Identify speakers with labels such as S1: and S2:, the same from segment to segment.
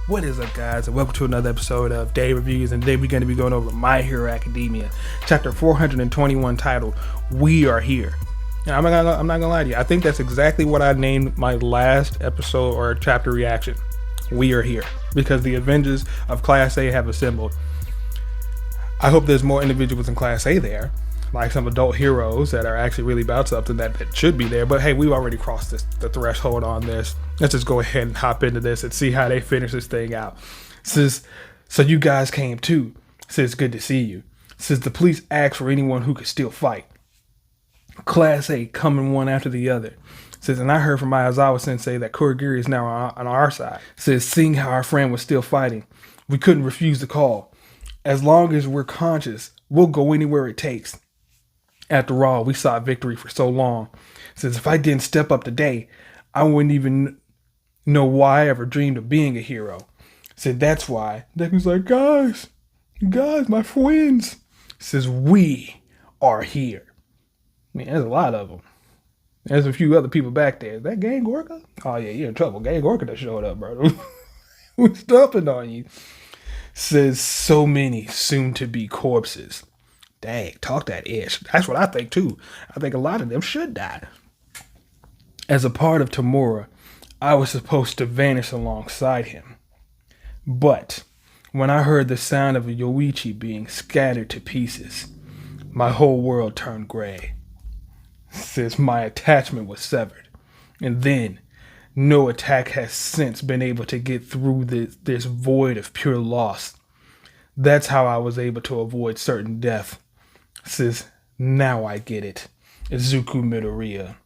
S1: What is up, guys, and welcome to another episode of Day Reviews. And today we're going to be going over My Hero Academia, chapter 421, titled We Are Here. And I'm not gonna lie to you, I think that's exactly what I named my last episode or chapter reaction. We are here, because the Avengers of Class A have assembled. I hope there's more individuals in Class A there, like some adult heroes that are actually really about something that should be there. But hey, we've already crossed the threshold on this. Let's just go ahead and hop into this and see how they finish this thing out. Says, so you guys came too. Says, good to see you. Says, the police asked for anyone who could still fight. Class A coming one after the other. Says, and I heard from Aizawa Sensei that Kurogiri is now on our side. Says, seeing how our friend was still fighting, we couldn't refuse the call. As long as we're conscious, we'll go anywhere it takes. After all, we sought victory for so long. Says, if I didn't step up today, I wouldn't even know why I ever dreamed of being a hero. Said, that's why. Deku's like, guys, my friends. Says, we are here. Man, there's a lot of them. There's a few other people back there. Is that Gang Orca? Oh yeah, you're in trouble. Gang Orca that showed up, bro. We're stomping on you. Says, so many soon to be corpses. Dang, talk that ish. That's what I think too. I think a lot of them should die. As a part of Tamura, I was supposed to vanish alongside him. But when I heard the sound of Yoichi being scattered to pieces, my whole world turned gray. Since my attachment was severed. And then, no attack has since been able to get through this void of pure loss. That's how I was able to avoid certain death. Says, now I get it. Izuku Midoriya.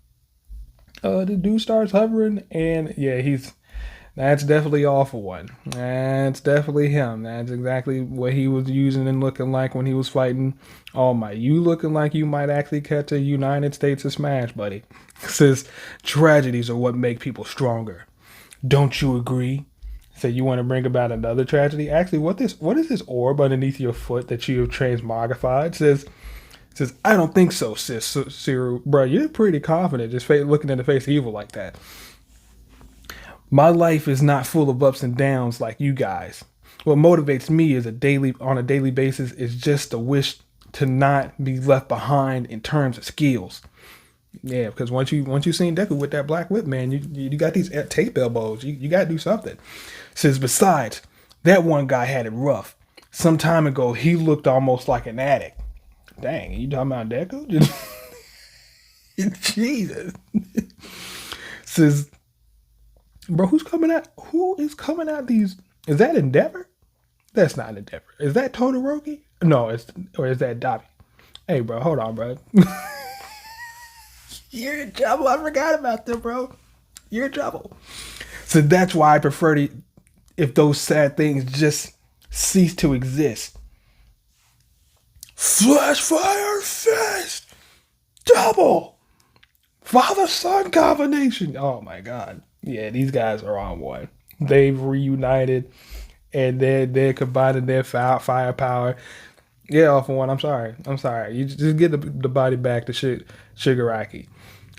S1: The dude starts hovering, and yeah, that's definitely Awful One. That's definitely him. That's exactly what he was using and looking like when he was fighting All Might. You looking like you might actually catch a United States of Smash, buddy. Says, tragedies are what make people stronger. Don't you agree? So you want to bring about another tragedy? Actually, what is this orb underneath your foot that you have transmogrified? Says, I don't think so, sis. Siru, bro, you're pretty confident just looking in the face of evil like that. My life is not full of ups and downs like you guys. What motivates me on a daily basis is just the wish to not be left behind in terms of skills. Yeah, because once you seen Deku with that black whip, man, you got these tape elbows. You got to do something. Says, besides, that one guy had it rough. Some time ago, he looked almost like an addict. Dang, you talking about Deku? Jesus. Says, bro, who is coming out these? Is that Endeavor? That's not Endeavor. Is that Todoroki? No, is that Dabi? Hey, bro, hold on, bro. You're in trouble. I forgot about them, bro. You're in trouble. So that's why I prefer if those sad things just cease to exist. Flash Fire Fist! Double! Father-son combination! Oh my god. Yeah, these guys are on one. They've reunited and they're combining their firepower. Yeah, Awful One, I'm sorry. You just get the body back to Shigaraki.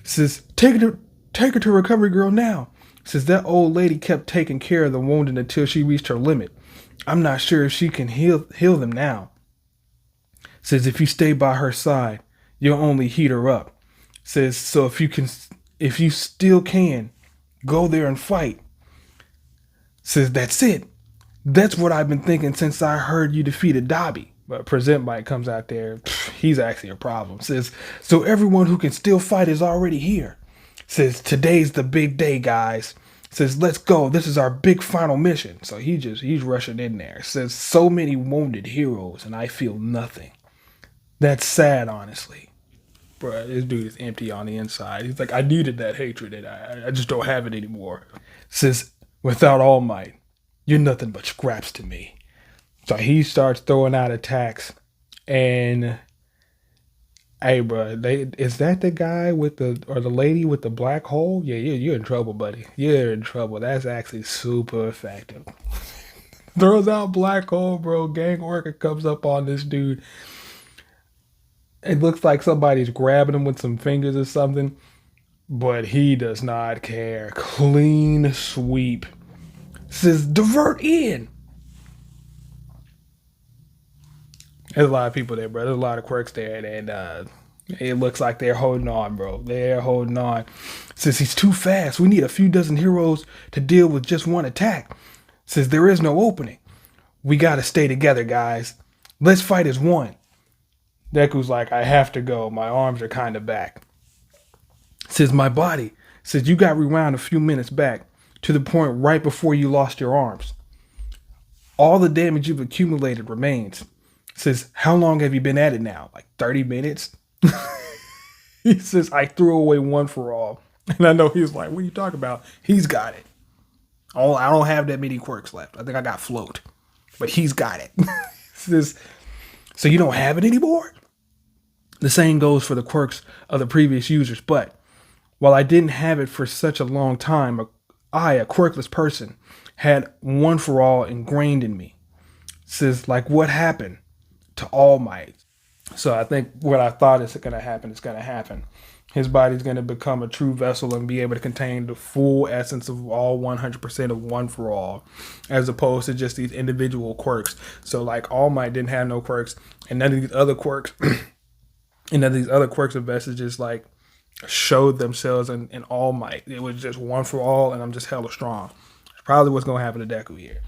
S1: Says, take her to Recovery Girl now. Says, that old lady kept taking care of the wounded until she reached her limit. I'm not sure if she can heal them now. Says, if you stay by her side, you'll only heat her up. Says, so if you still can, go there and fight. Says, that's it. That's what I've been thinking since I heard you defeated Dabi. But Present Mike comes out there. He's actually a problem. Says, so everyone who can still fight is already here. Says, today's the big day, guys. Says, let's go. This is our big final mission. So he's rushing in there. Says, so many wounded heroes and I feel nothing. That's sad, honestly. Bruh, this dude is empty on the inside. He's like, I needed that hatred and I just don't have it anymore. Says, without All Might, you're nothing but scraps to me. So he starts throwing out attacks, and hey, bro, is that the guy or the lady with the black hole? Yeah, you're in trouble, buddy. You're in trouble. That's actually super effective. Throws out black hole, bro. Gang Orca comes up on this dude. It looks like somebody's grabbing him with some fingers or something, but he does not care. Clean sweep. Says, divert in. There's a lot of people there, bro. There's a lot of quirks there, and it looks like they're holding on, bro. They're holding on. Says he's too fast. We need a few dozen heroes to deal with just one attack. Says there is no opening. We gotta stay together, guys. Let's fight as one. Deku's like, I have to go. My arms are kind of back. Says my body. Says you got rewound a few minutes back to the point right before you lost your arms. All the damage you've accumulated remains. Says, how long have you been at it now? Like 30 minutes? He says, I threw away one for all. And I know he's like, what are you talking about? He's got it. Oh, I don't have that many quirks left. I think I got float. But he's got it. Says, so you don't have it anymore? The same goes for the quirks of the previous users. But while I didn't have it for such a long time, I, a quirkless person, had one for all ingrained in me. Says, like what happened to All Might? So I think what I thought is going to happen is going to happen. His body's going to become a true vessel and be able to contain the full essence of all 100% of one for all, as opposed to just these individual quirks. So like All Might didn't have no quirks, and none of these other quirks, and none of these other quirks and vestiges like showed themselves in All Might. It was just one for all, and I'm just hella strong. It's probably what's going to happen to Deku here.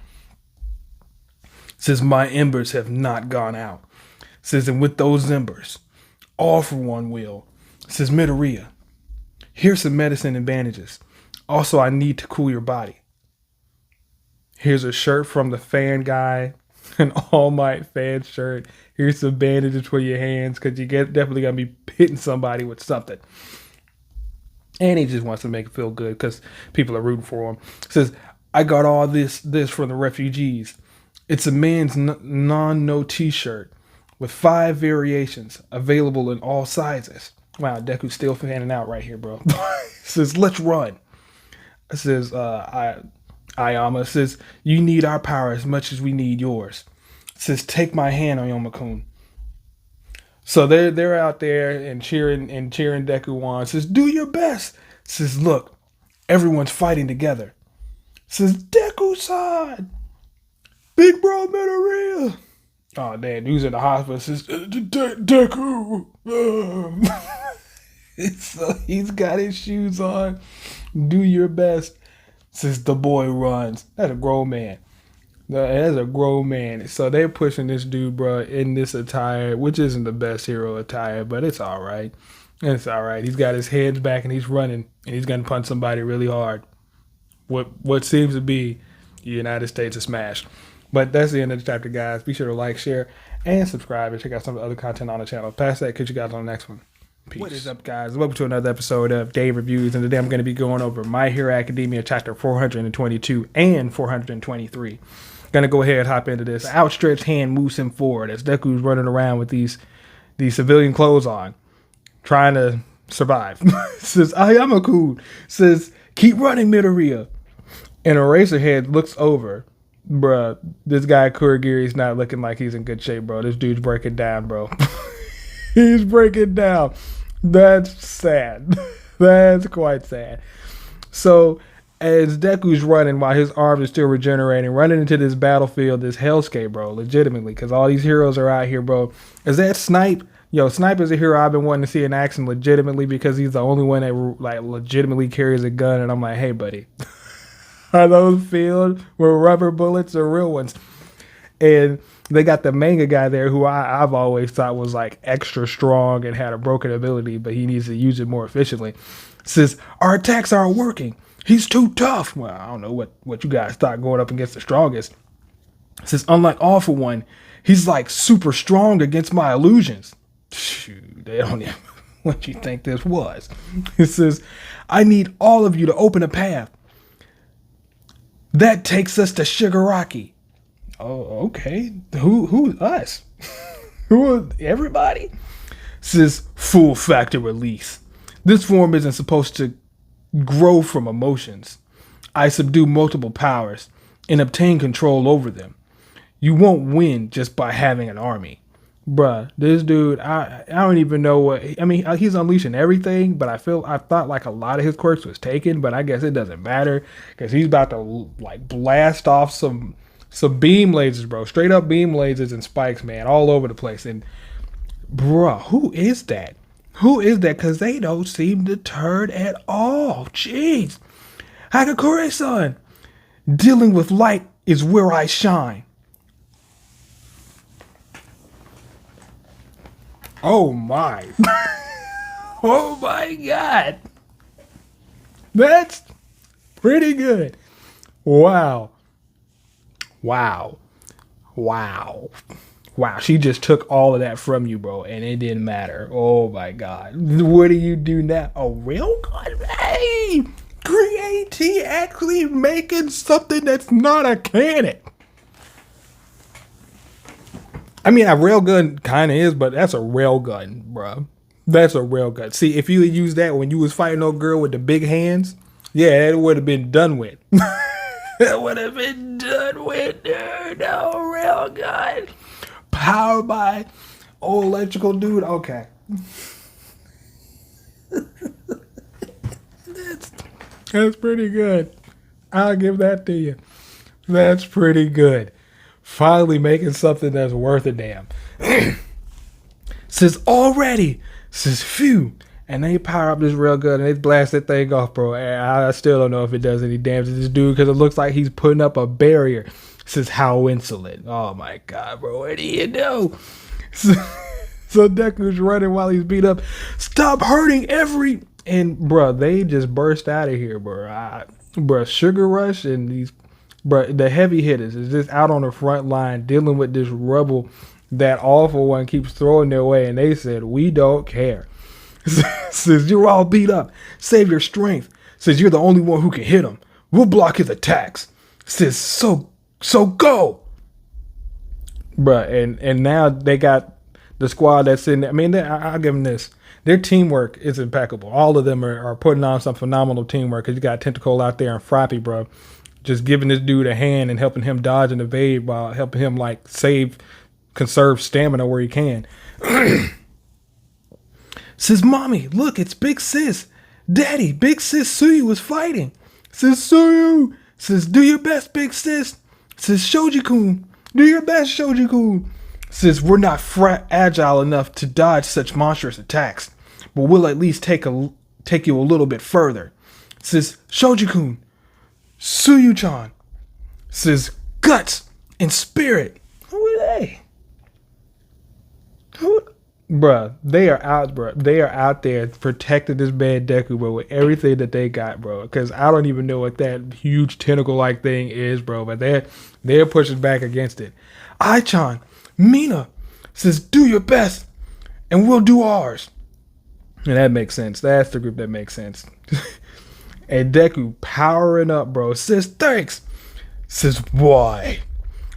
S1: Says my embers have not gone out. Says, and with those embers, all for one will. Says Midoriya, here's some medicine and bandages. Also, I need to cool your body. Here's a shirt from the fan guy, an All Might fan shirt. Here's some bandages for your hands because you definitely gonna be hitting somebody with something. And he just wants to make it feel good because people are rooting for him. Says, I got all this from the refugees. It's a man's non-no t-shirt with 5 variations available in all sizes. Wow, Deku's still fanning out right here, bro. Says, let's run. Says, Ayama says, you need our power as much as we need yours. Says, take my hand, Oyama-kun. So they're out there and cheering Deku on. Says, do your best. Says, look, everyone's fighting together. Says, Deku-san, big bro Midoriya. Oh, damn, dude's in the hospital. Says, Deku. So he's got his shoes on. Do your best. Says the boy runs. That's a grown man. That's a grown man. So they're pushing this dude, bro, in this attire, which isn't the best hero attire, but it's all right. It's all right. He's got his hands back and he's running, and he's going to punch somebody really hard. What seems to be the United States of Smash. But that's the end of the chapter, guys. Be sure to like, share, and subscribe, and check out some of the other content on the channel. Past that, catch you guys on the next one. Peace. What is up, guys? Welcome to another episode of Dave Reviews, and today I'm going to be going over My Hero Academia chapter 422 and 423. Gonna go ahead and hop into this. The outstretched hand moves him forward as Deku's running around with these civilian clothes on, trying to survive. Says, Ayama-kun. Says, keep running, Midoriya. And Eraserhead looks over. Bruh, this guy Kurogiri's not looking like he's in good shape, bro. This dude's breaking down, bro. He's breaking down. That's sad. That's quite sad. So, as Deku's running while his arms are still regenerating, running into this battlefield, this hellscape, bro, legitimately, because all these heroes are out here, bro. Is that Snipe? Yo, Snipe is a hero I've been wanting to see in action legitimately because he's the only one that like legitimately carries a gun, and I'm like, hey, buddy. Are those filled with rubber bullets or real ones? And they got the manga guy there who I've always thought was like extra strong and had a broken ability, but he needs to use it more efficiently. Says, our attacks aren't working. He's too tough. Well, I don't know what you guys thought going up against the strongest. Says, unlike All For One, he's like super strong against my illusions. Shoot, they don't even what you think this was. It says, I need all of you to open a path. That takes us to Shigaraki. Oh, okay. Who's us? Who? Everybody? Says full factor release. This form isn't supposed to grow from emotions. I subdue multiple powers and obtain control over them. You won't win just by having an army. Bruh, this dude, I don't even know what. I mean, he's unleashing everything, but I thought like a lot of his quirks was taken, but I guess it doesn't matter because he's about to like blast off some beam lasers, bro. Straight up beam lasers and spikes, man, all over the place. And bruh, who is that? Who is that? Because they don't seem deterred at all. Jeez. Hagakure-san, dealing with light is where I shine. Oh my. Oh my God. That's pretty good. Wow. Wow. Wow. Wow. She just took all of that from you, bro, and it didn't matter. Oh my God. What do you do now? A real gun? Hey! Create actually making something that's not a cannon. I mean, a railgun kind of is, but that's a railgun, bro. That's a railgun. See, if you had used that when you was fighting no girl with the big hands, yeah, it would have been done with. That would have been done with, dude. No railgun. Powered by old electrical dude. Okay. That's pretty good. I'll give that to you. That's pretty good. Finally making something that's worth a damn. Says already. Says phew. And they power up this railgun and they blast that thing off, bro. And I still don't know if it does any damage to this dude because it looks like he's putting up a barrier. Says how insolent. Oh my God, bro. What do you know? So Deku's running while he's beat up. Stop hurting every. And bro, they just burst out of here, bro. Bro, Sugar Rush and these. But the heavy hitters is just out on the front line dealing with this rubble that Awful One keeps throwing their way. And they said, we don't care. Says, you're all beat up. Save your strength. Says, you're the only one who can hit him. We'll block his attacks. Says, so go. Bruh, and now they got the squad that's in there. I mean, I'll give them this. Their teamwork is impeccable. All of them are putting on some phenomenal teamwork because you got Tentacle out there and Froppy, bro. Just giving this dude a hand and helping him dodge and evade while helping him like conserve stamina where he can. Says, mommy, look, it's Big Sis. Daddy, Big Sis Suyu is fighting. Says, Suyu. Says, do your best, Big Sis. Says, Shoji-kun, do your best, Shoji-kun. Says, we're not agile enough to dodge such monstrous attacks, but we'll at least take you a little bit further. Says, Shoji-kun, Suyu-chan. Says, guts and spirit. Who are they? Bruh, they are out, bro. They are out there protecting this man Deku, bro, with everything that they got, bro. Because I don't even know what that huge tentacle-like thing is, bro. But they're pushing back against it. Ai-chan, Mina says, do your best, and we'll do ours. And that makes sense. That's the group that makes sense. And Deku powering up, bro. Says, thanks. Says, why?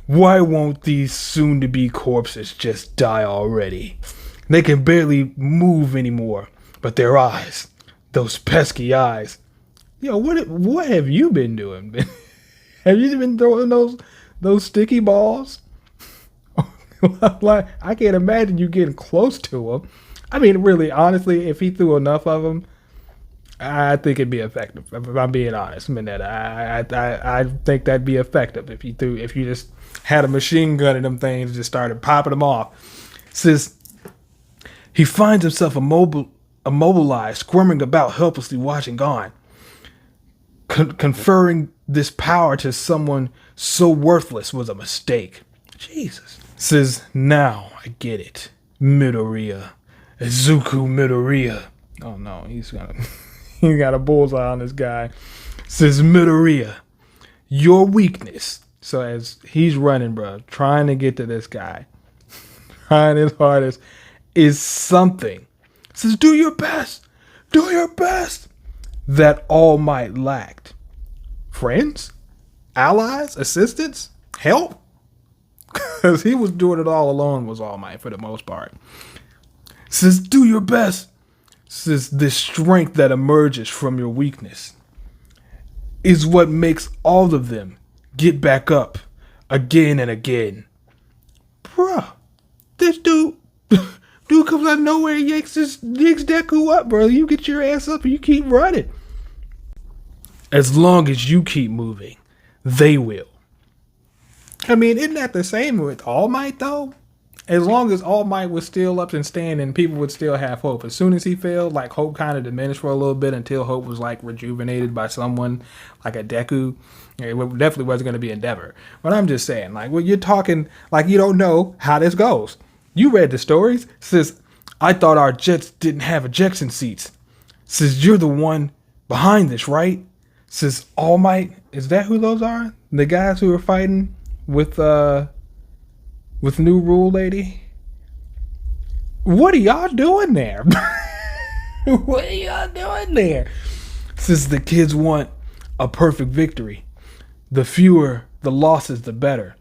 S1: Why won't these soon-to-be corpses just die already? They can barely move anymore, but their eyes, those pesky eyes. Yo, what have you been doing? Have you been throwing those sticky balls? Like, I can't imagine you getting close to them. I mean, really, honestly, if he threw enough of them, I think it'd be effective. If I'm being honest, Minetta, I think that'd be effective if you just had a machine gun and them things just started popping them off. Says he finds himself immobilized, squirming about, helplessly watching Gon, conferring this power to someone so worthless was a mistake. Jesus. Says, now I get it. Midoriya. Izuku Midoriya. Oh no, he's got a bullseye on this guy. Says, Midoriya, your weakness. So as he's running, bro, trying to get to this guy, trying his hardest, is something. Says, do your best. Do your best. That All Might lacked. Friends? Allies? Assistants? Help? Because he was doing it all alone, was All Might for the most part. Says, do your best. Says, this strength that emerges from your weakness is what makes all of them get back up again and again. Bruh, This dude comes out of nowhere, yanks Deku up, bro. You get your ass up and you keep running. As long as you keep moving, they will. I mean, isn't that the same with All Might, though? As long as All Might was still up and standing, people would still have hope. As soon as he failed, like, hope kind of diminished for a little bit until hope was, like, rejuvenated by someone like a Deku. It definitely wasn't going to be Endeavor. But I'm just saying, like, when you're talking, like, you don't know how this goes. You read the stories. Says, I thought our jets didn't have ejection seats. Says, you're the one behind this, right? Says, All Might, is that who those are? The guys who are fighting with New Rule Lady? What are y'all doing there? What are y'all doing there? Says the kids want a perfect victory. The fewer the losses, the better.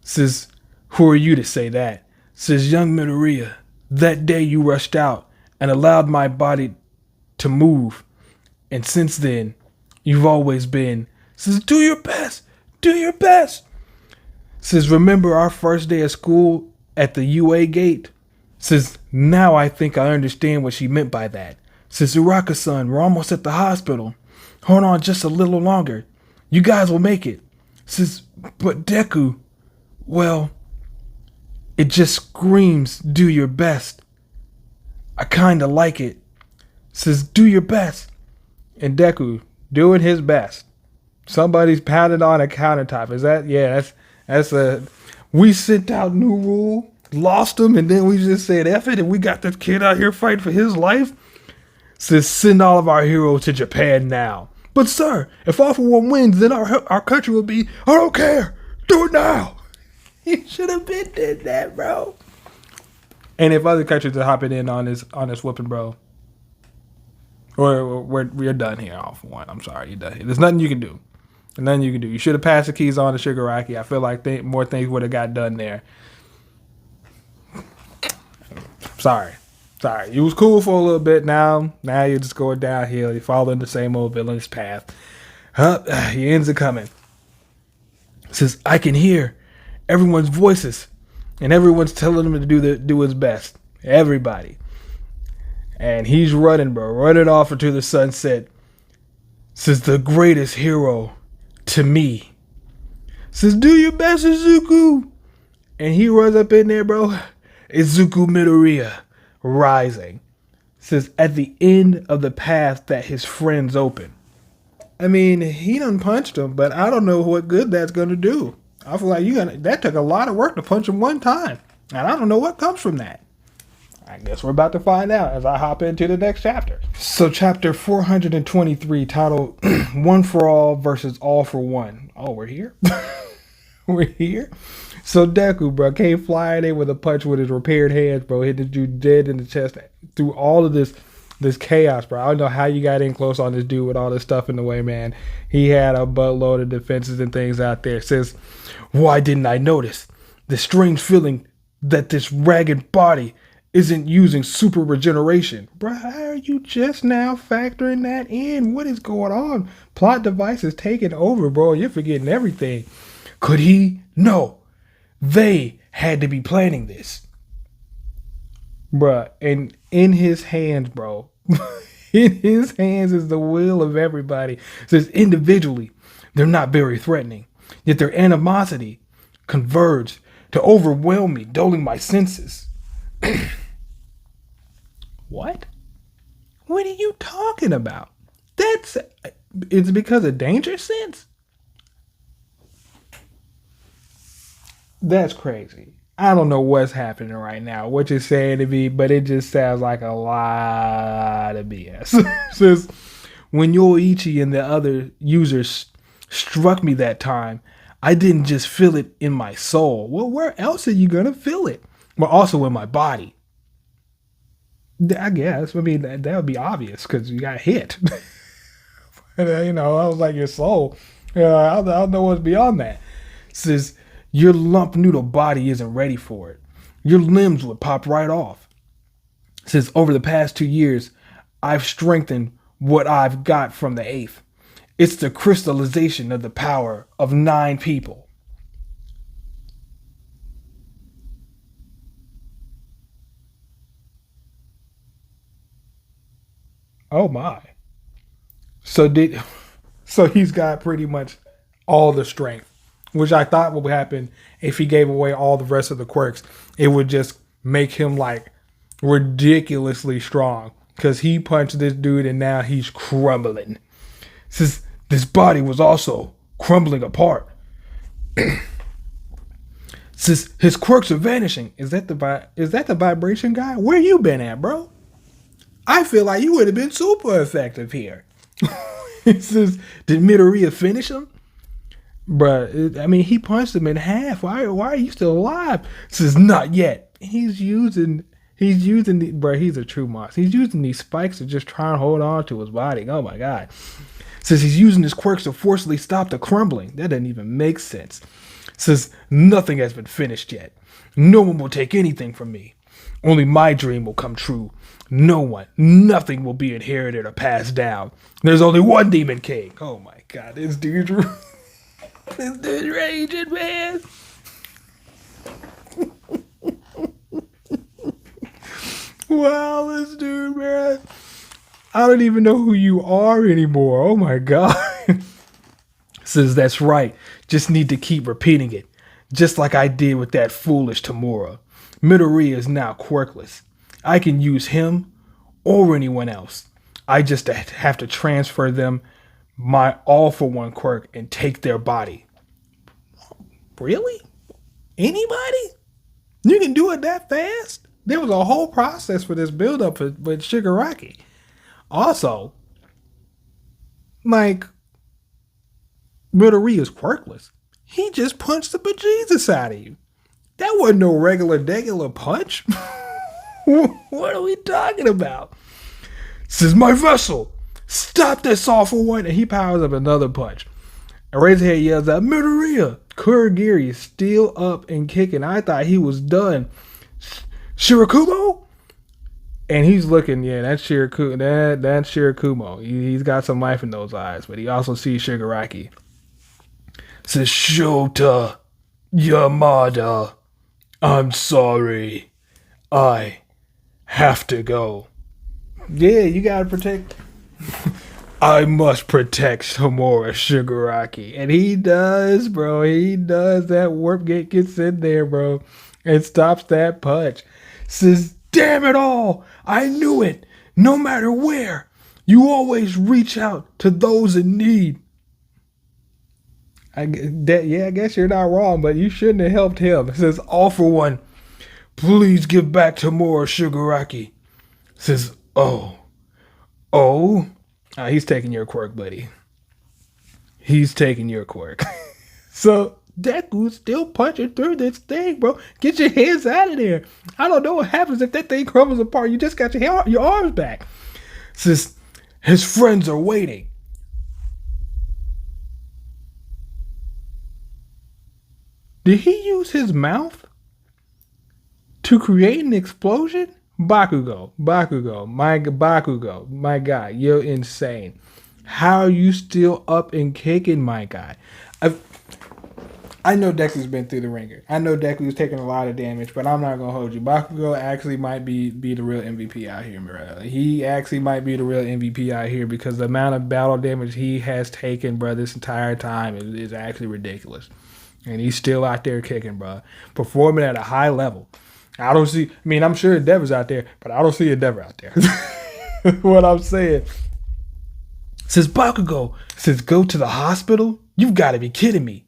S1: Says, who are you to say that? Says, young Midoriya, that day you rushed out and allowed my body to move. And since then, you've always been. Says, do your best. Do your best. Says, remember our first day of school at the UA gate? Says, now I think I understand what she meant by that. Says, Uraka-san, we're almost at the hospital. Hold on just a little longer. You guys will make it. Says, but Deku, well, it just screams, do your best. I kinda like it. Says, do your best. And Deku, doing his best. Somebody's pounding on a countertop. Is that, yeah, that's a, we sent out New Rule, lost him, and then we just said F it, and we got this kid out here fighting for his life. Says, send all of our heroes to Japan now. But sir, if All For One wins, then our country will be, I don't care, do it now. You should have been did that, bro. And if other countries are hopping in on this whooping, bro, we're done here, All For One. I'm sorry, you're done here. There's nothing you can do. Nothing you can do. You should have passed the keys on to Shigaraki. I feel like more things would have got done there. Sorry. You was cool for a little bit. Now you're just going downhill. You're following the same old villainous path. He ends up coming. Says, I can hear everyone's voices, and everyone's telling him to do his best. Everybody. And he's running, bro. Running off into the sunset. Says, the greatest hero to me. Says, do your best, Izuku. And he runs up in there, bro. Izuku Midoriya rising. Says, at the end of the path that his friends open. I mean, he done punched him, but I don't know what good that's going to do. I feel like that took a lot of work to punch him one time. And I don't know what comes from that. I guess we're about to find out as I hop into the next chapter. So chapter 423, titled One for All versus All for One. Oh, we're here? We're here? So Deku, bro, came flying in with a punch with his repaired hands, bro. Hit the dude dead in the chest through all of this chaos, bro. I don't know how you got in close on this dude with all this stuff in the way, man. He had a buttload of defenses and things out there. Says, why didn't I notice the strange feeling that this ragged body isn't using super regeneration? Bro, how are you just now factoring that in? What is going on? Plot device is taking over, bro. You're forgetting everything. Could he? No. They had to be planning this. Bruh, and in his hands, bro, in his hands is the will of everybody. It says individually, they're not very threatening, yet their animosity converged to overwhelm me, dulling my senses. What? What are you talking about? It's because of danger sense? That's crazy. I don't know what's happening right now, what you're saying to me, but it just sounds like a lot of BS. Says, when Yoichi and the other users struck me that time, I didn't just feel it in my soul. Well, where else are you going to feel it? But also in my body. I guess. I mean, that would be obvious because you got hit. But, I was like, your soul. I don't know what's beyond that. Says, your lump noodle body isn't ready for it. Your limbs would pop right off. Says, over the past 2 years, I've strengthened what I've got from the 8th. It's the crystallization of the power of 9 people. Oh my. So did so he's got pretty much all the strength, which I thought would happen if he gave away all the rest of the quirks. It would just make him like ridiculously strong because he punched this dude and now he's crumbling. Since this body was also crumbling apart. Since his quirks are vanishing, is that the vibration guy? Where you been at, bro? I feel like you would have been super effective here. It says, did Midoriya finish him? Bruh, I mean, he punched him in half. Why are you still alive? It says, not yet. He's using bruh, he's a true monster. He's using these spikes to just try and hold on to his body. Oh my God. Says he's using his quirks to forcibly stop the crumbling. That doesn't even make sense. Says nothing has been finished yet. No one will take anything from me. Only my dream will come true. Nothing will be inherited or passed down. There's only one Demon King. Oh my God, this dude's raging, man. Wow, this dude, man. I don't even know who you are anymore. Oh my God. Says that's right. Just need to keep repeating it. Just like I did with that foolish Tamura. Midoriya is now quirkless. I can use him or anyone else. I just have to transfer them my all-for-one quirk and take their body. Really? Anybody? You can do it that fast? There was a whole process for this build-up with Shigaraki. Also, like, Midoriya's quirkless. He just punched the bejesus out of you. That wasn't no regular punch. What are we talking about? This is my vessel. Stop this all for one. And he powers up another punch. And Razorhead yells out, Midoriya. Kurogiri is still up and kicking. I thought he was done. Shirakumo? And he's looking, yeah, that's Shirakumo. He's got some life in those eyes, but he also sees Shigaraki. Says, Shota Yamada, I'm sorry. I have to go. Yeah, you gotta protect. I must protect Homura Shigaraki. And he does, bro. He does. That warp gate gets in there, bro, and stops that punch. Says, damn it all. I knew it. No matter where, you always reach out to those in need. I guess you're not wrong, but you shouldn't have helped him. It says, all for one, please give back to more Shigaraki. It says, he's taking your quirk, buddy. He's taking your quirk. So Deku's still punching through this thing, bro. Get your hands out of there. I don't know what happens if that thing crumbles apart. You just got your arms back. It says, his friends are waiting. Did he use his mouth to create an explosion? Bakugo, my guy, you're insane. How are you still up and kicking, my guy? I know Deku's been through the ringer. I know Deku's taking a lot of damage, but I'm not going to hold you. Bakugo actually might be the real MVP out here, bro. He actually might be the real MVP out here because the amount of battle damage he has taken, bro, this entire time is actually ridiculous. And he's still out there kicking, bro. Performing at a high level. I'm sure Endeavor's out there, but I don't see Endeavor out there. What I'm saying. Says Bakugo, says go to the hospital? You've got to be kidding me.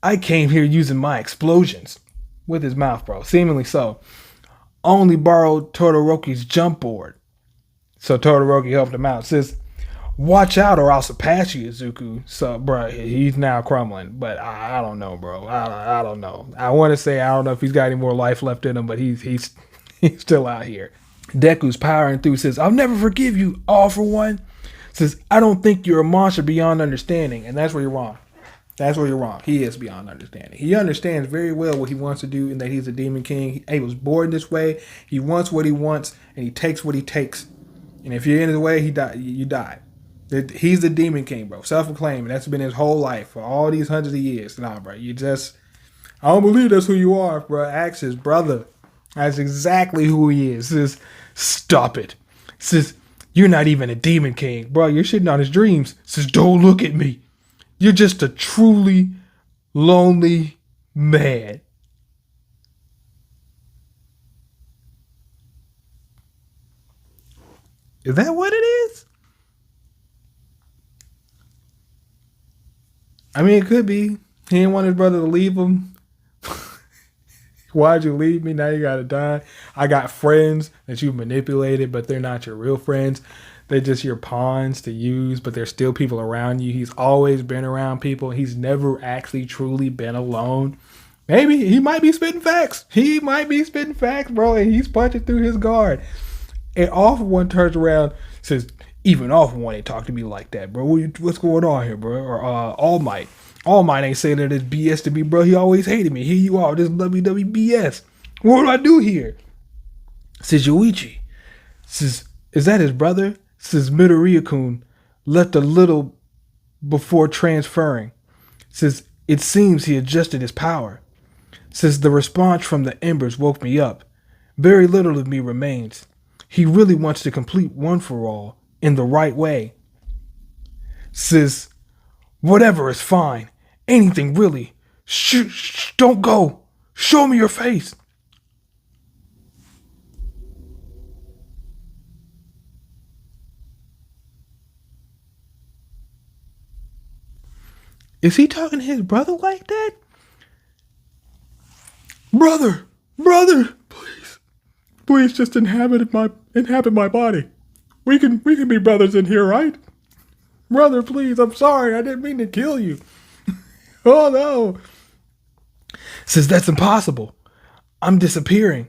S1: I came here using my explosions. With his mouth, bro. Seemingly so. Only borrowed Todoroki's jump board. So Todoroki helped him out. Says, watch out or I'll surpass you, Izuku. So, bro, he's now crumbling. But I don't know, bro. I don't know. I want to say I don't know if he's got any more life left in him, but he's still out here. Deku's powering through. Says, I'll never forgive you, all for one. Says, I don't think you're a monster beyond understanding. And that's where you're wrong. That's where you're wrong. He is beyond understanding. He understands very well what he wants to do and that he's a demon king. He was born this way. He wants what he wants and he takes what he takes. And if you're in his way, you die. He's the demon king, bro. Self-proclaimed. That's been his whole life for all these hundreds of years. Nah, bro. I don't believe that's who you are, bro. Ask his brother. That's exactly who he is. Says, stop it. Says, You're not even a demon king. Bro, you're shitting on his dreams. Says, don't look at me. You're just a truly lonely man. Is that what it is? I mean, it could be. He didn't want his brother to leave him. Why'd you leave me? Now you gotta die. I got friends that you manipulated, but they're not your real friends. They're just your pawns to use, but they're still people around you. He's always been around people. He's never actually truly been alone. Maybe he might be spitting facts. He might be spitting facts, bro, and he's punching through his guard. And Awful One turns around, says, even Awful One ain't talk to me like that, bro. What's going on here, bro? Or All Might. All Might ain't saying that it's BS to me, bro. He always hated me. Here you are, this WWE BS. What do I do here? Says Yoichi. Says, is that his brother? Says Midoriya-kun left a little before transferring. Says, it seems he adjusted his power. Says, the response from the embers woke me up. Very little of me remains. He really wants to complete One for All in the right way. Says, whatever is fine. Anything really. Don't go. Show me your face. Is he talking to his brother like that? Brother, please just inhabit my body. We can be brothers in here, right? Brother, please, I'm sorry. I didn't mean to kill you. Oh, no. Says, that's impossible. I'm disappearing.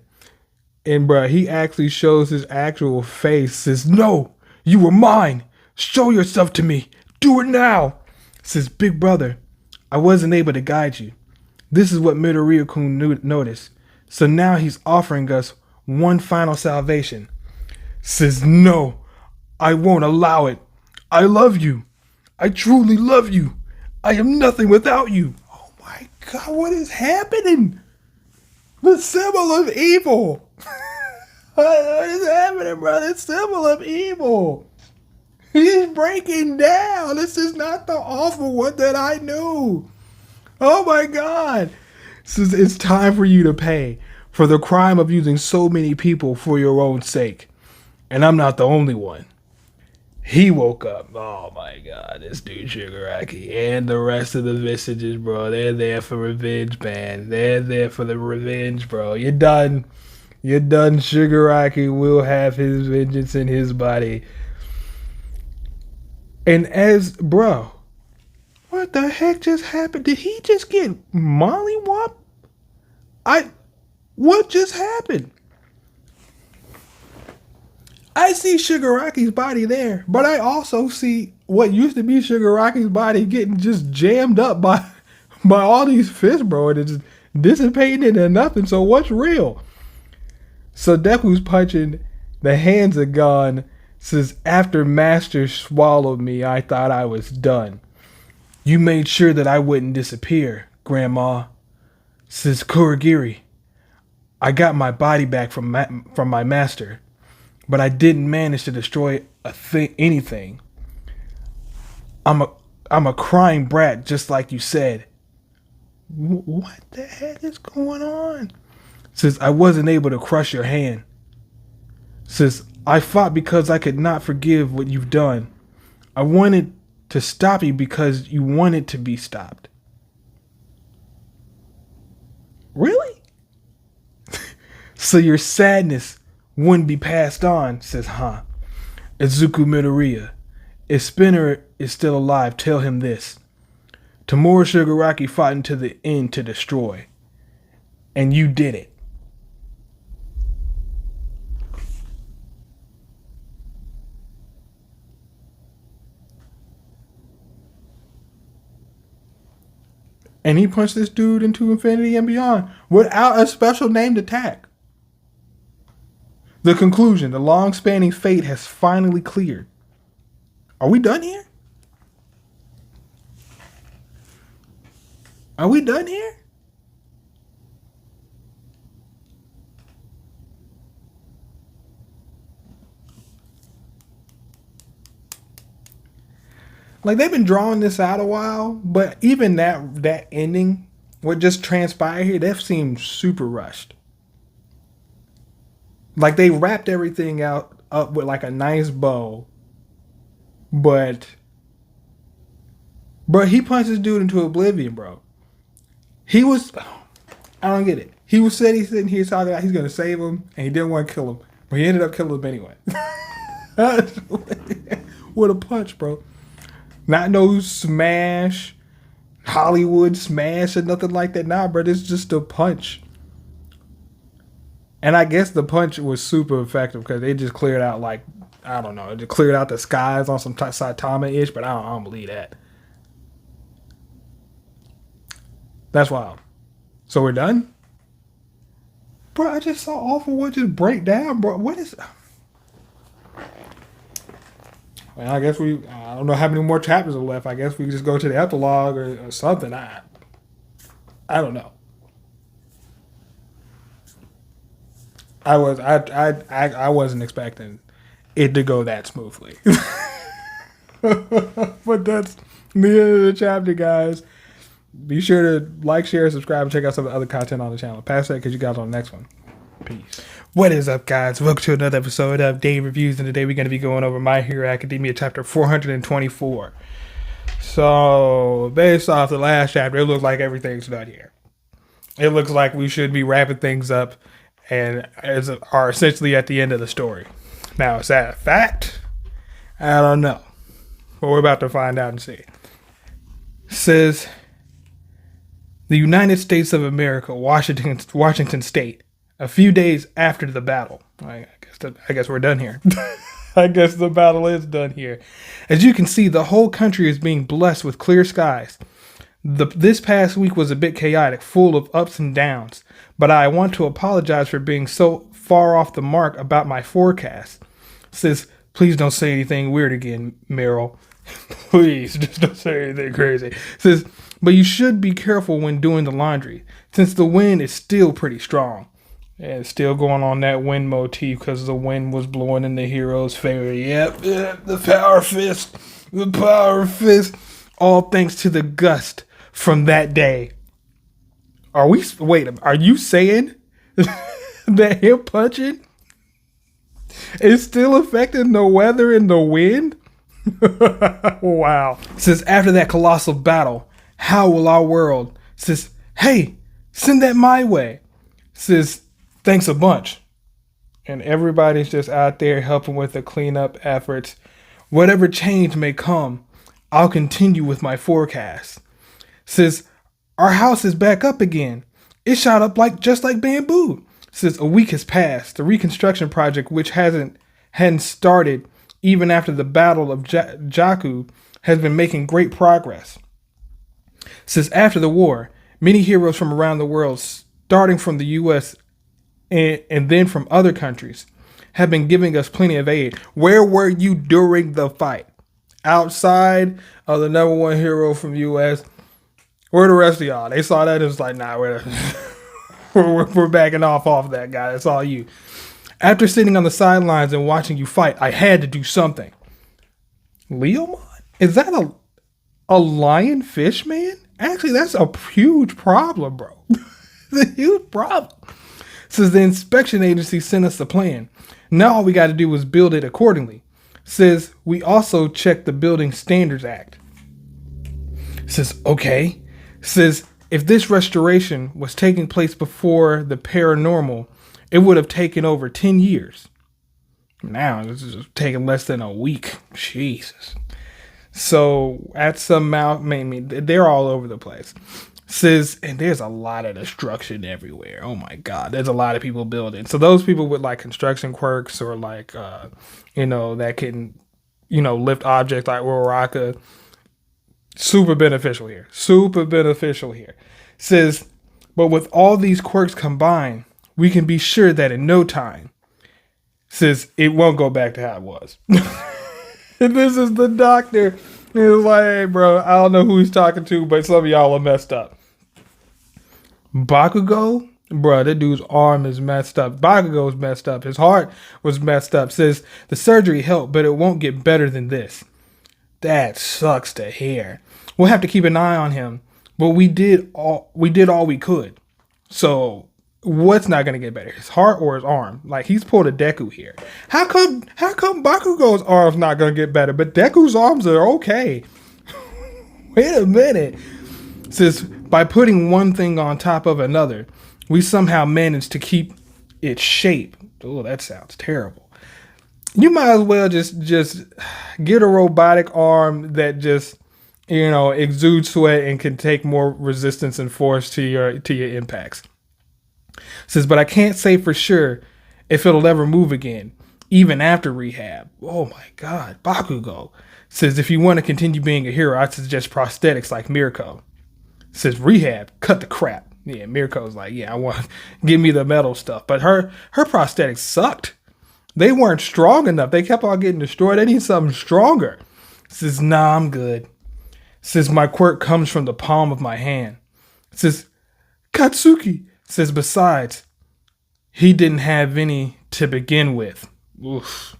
S1: And, bruh, he actually shows his actual face. Says, no, you were mine. Show yourself to me. Do it now. Says, big brother, I wasn't able to guide you. This is what Midoriya-kun noticed. So now he's offering us one final salvation. Says, no, I won't allow it. I love you. I truly love you. I am nothing without you. Oh my God, what is happening? The symbol of evil. What is happening, bro? The symbol of evil. He's breaking down. This is not the Awful One that I knew. Oh my God. Says, it's time for you to pay for the crime of using so many people for your own sake. And I'm not the only one. He woke up. Oh my God, this dude Shigaraki and the rest of the Visages, bro. They're there for revenge, man. They're there for the revenge, bro. You're done. You're done. Shigaraki will have his vengeance in his body. And bro, what the heck just happened? Did he just get mollywopped? What just happened? I see Shigaraki's body there, but I also see what used to be Shigaraki's body getting just jammed up by all these fists, bro, and it's dissipating into nothing. So what's real? So Deku's punching, the hands are gone. Says, after Master swallowed me, I thought I was done. You made sure that I wouldn't disappear, Grandma. Says Kurogiri, I got my body back from my master, but I didn't manage to destroy anything. I'm a crying brat, just like you said. What the heck is going on? Says, I wasn't able to crush your hand. Says, I fought because I could not forgive what you've done. I wanted to stop you because you wanted to be stopped. Really? So your sadness wouldn't be passed on, says Han. Izuku Midoriya, if Spinner is still alive, tell him this. Tamura Shigaraki fought until the end to destroy. And you did it. And he punched this dude into infinity and beyond without a special named attack. The conclusion, the long-spanning fate has finally cleared. Are we done here? Are we done here? Like, they've been drawing this out a while, but even that ending, what just transpired here, that seemed super rushed. Like, they wrapped everything up with like a nice bow, but bro, he punched this dude into oblivion, bro. I don't get it. He's sitting here talking about he's gonna save him, and he didn't want to kill him, but he ended up killing him anyway. With a punch, bro. Not no smash, Hollywood smash or nothing like that. Nah, bro, it's just a punch. And I guess the punch was super effective because it just cleared out, like, I don't know, it just cleared out the skies on some Saitama-ish, but I don't believe that. That's wild. So we're done? Bro, I just saw Awful One just break down, bro. What is... Well, I guess I don't know how many more chapters are left. I guess we just go to the epilogue or something. I don't know. I wasn't expecting it to go that smoothly. But that's the end of the chapter, guys. Be sure to like, share, subscribe, and check out some of the other content on the channel. Pass that because you guys on the next one. Peace. What is up, guys? Welcome to another episode of Dave Reviews, and today we're going to be going over My Hero Academia chapter 424. So, based off the last chapter, it looks like everything's done here. It looks like we should be wrapping things up and are essentially at the end of the story. Now, is that a fact? I don't know. But we're about to find out and see. It says, the United States of America, Washington State, a few days after the battle. I guess we're done here. I guess the battle is done here. As you can see, the whole country is being blessed with clear skies. This past week was a bit chaotic, full of ups and downs, but I want to apologize for being so far off the mark about my forecast. Says, please don't say anything weird again, Meryl. Please, just don't say anything crazy. Says, but you should be careful when doing the laundry, since the wind is still pretty strong. And it's still going on that wind motif because the wind was blowing in the hero's favor. Yep, the power fist. The power fist. All thanks to the gust from that day. Are you saying that him punching is still affecting the weather and the wind? Wow. Says, after that colossal battle, how will our world? Says, hey, send that my way. Says, thanks a bunch. And everybody's just out there helping with the cleanup efforts. Whatever change may come, I'll continue with my forecast. Says, our house is back up again. It shot up just like bamboo. Says, a week has passed. The reconstruction project, which hadn't started even after the Battle of Jakku, has been making great progress. Says, after the war, many heroes from around the world, starting from the U.S. and then from other countries, have been giving us plenty of aid. Where were you during the fight? Outside of the number one hero from U.S., where the rest of y'all? They saw that and was like, nah, we're backing off that guy. That's all you. After sitting on the sidelines and watching you fight, I had to do something. Leomon? Is that a lionfish man? Actually, that's a huge problem, bro. It's a huge problem. Says the inspection agency sent us the plan. Now all we got to do is build it accordingly. Says we also checked the Building Standards Act. Says, okay. Says, if this restoration was taking place before the paranormal, it would have taken over 10 years. Now, this is taking less than a week. Jesus. So, at some they're all over the place. Says, and there's a lot of destruction everywhere. Oh my God. There's a lot of people building. So, those people with like construction quirks or like, that can, lift objects like Uraraka, super beneficial here. Super beneficial here. Says, but with all these quirks combined, we can be sure that in no time, says, it won't go back to how it was. And this is the doctor. He's like, hey, bro, I don't know who he's talking to, but some of y'all are messed up. Bakugo? Bro, that dude's arm is messed up. Bakugo's messed up. His heart was messed up. Says, the surgery helped, but it won't get better than this. That sucks to hear. We'll have to keep an eye on him. But we did all we could. So what's not gonna get better? His heart or his arm? Like he's pulled a Deku here. How come Bakugo's arm's not gonna get better, but Deku's arms are okay? Wait a minute. It says by putting one thing on top of another, we somehow managed to keep its shape. Oh, that sounds terrible. You might as well just get a robotic arm that just exudes sweat and can take more resistance and force to your impacts. It says, but I can't say for sure if it'll ever move again, even after rehab. Oh my God, Bakugo. It says if you want to continue being a hero, I suggest prosthetics like Mirko. It says rehab, cut the crap. Yeah, Mirko's like, yeah, I want give me the metal stuff, but her prosthetics sucked. They weren't strong enough. They kept on getting destroyed. They need something stronger. It says, nah, I'm good. It says my quirk comes from the palm of my hand. It says Katsuki. It says besides, he didn't have any to begin with. Oof.